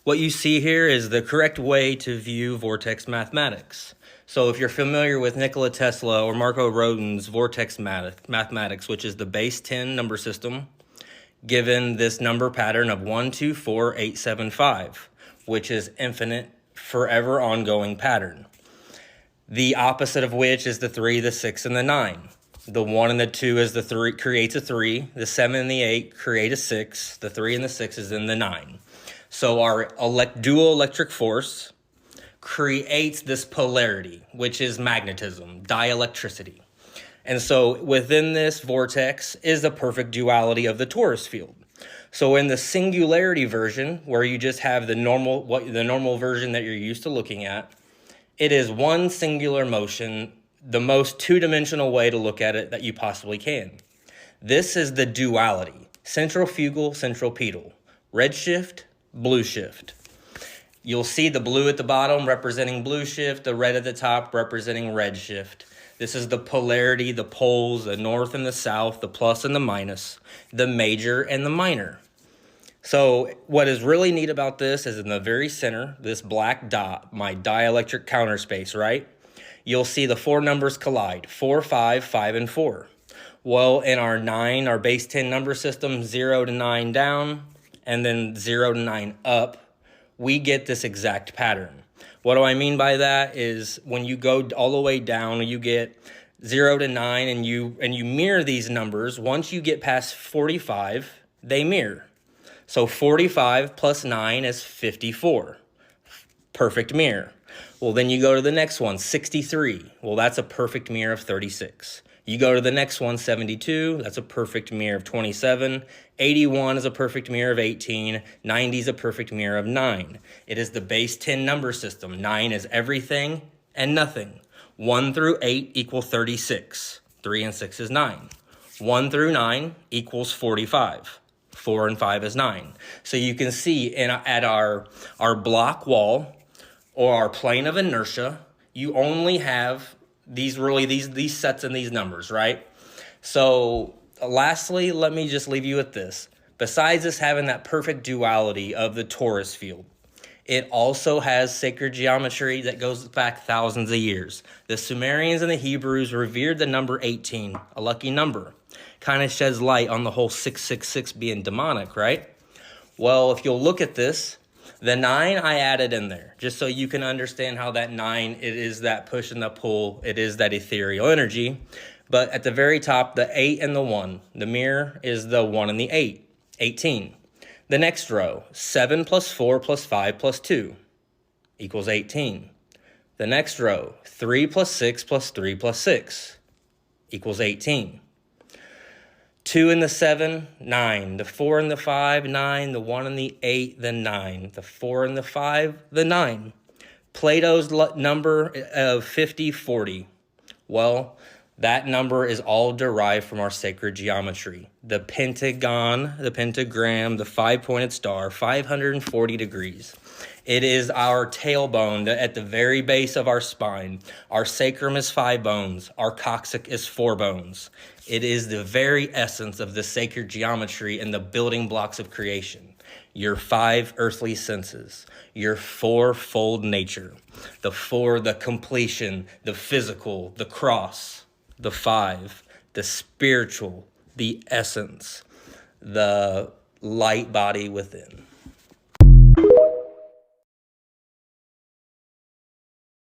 What you see here is the correct way to view vortex mathematics. So if you're familiar with Nikola Tesla or Marco Rodin's vortex mathematics, which is the base 10 number system, given this number pattern of 1, 2, 4, 8, 7, 5, which is infinite, forever ongoing pattern. The opposite of which is the 3, the 6, and the 9. The 1 and the 2 is the 3 creates a 3. The 7 and the 8 create a 6. The 3 and the 6 is in the 9. So our dual electric force creates this polarity, which is magnetism, dielectricity. And so within this vortex is the perfect duality of the torus field. So in the singularity version, where you just have the normal version that you're used to looking at, it is one singular motion, the most two-dimensional way to look at it that you possibly can. This is the duality, centrifugal, centripetal, redshift, blue shift. You'll see the blue at the bottom representing blue shift, the red at the top representing red shift. This is the polarity, the poles, the north and the south, the plus and the minus, the major and the minor. So what is really neat about this is in the very center, this black dot, my dielectric counter space, right? You'll see the four numbers collide, 4, 5, 5, and 4. Well, in our base 10 number system, 0 to 9 down, and then 0 to 9 up, we get this exact pattern. What do I mean by that is when you go all the way down, you get 0 to 9 and you mirror these numbers. Once you get past 45, they mirror. So 45 plus 9 is 54. Perfect mirror. Well, then you go to the next one, 63. Well, that's a perfect mirror of 36. You go to the next one, 72, that's a perfect mirror of 27. 81 is a perfect mirror of 18. 90 is a perfect mirror of 9. It is the base 10 number system. 9 is everything and nothing. 1 through 8 equal 36. 3 and 6 is 9. 1 through 9 equals 45. 4 and 5 is 9. So you can see at our block wall or our plane of inertia, you only have these sets and these numbers, right? So lastly, let me just leave you with this. Besides us having that perfect duality of the torus field, it also has sacred geometry that goes back thousands of years. The Sumerians and the Hebrews revered the number 18, a lucky number. Kind of sheds light on the whole 666 being demonic, right? Well, if you'll look at this, the 9 I added in there, just so you can understand how that 9, it is that push and the pull, it is that ethereal energy. But at the very top, the 8 and the 1, the mirror is the 1 and the 8, 18. The next row, 7 plus 4 plus 5 plus 2 equals 18. The next row, 3 plus 6 plus 3 plus 6 equals 18. 2 and the 7, 9. The 4 and the 5, 9. The 1 and the 8, the 9. The 4 and the 5, the 9. Plato's number of 50, 40. Well, that number is all derived from our sacred geometry. The pentagon, the pentagram, the 5-pointed star, 540 degrees. It is our tailbone at the very base of our spine. Our sacrum is 5 bones. Our coccyx is 4 bones. It is the very essence of the sacred geometry and the building blocks of creation. Your 5 earthly senses, your 4-fold nature, the 4, the completion, the physical, the cross, the 5, the spiritual, the essence, the light body within.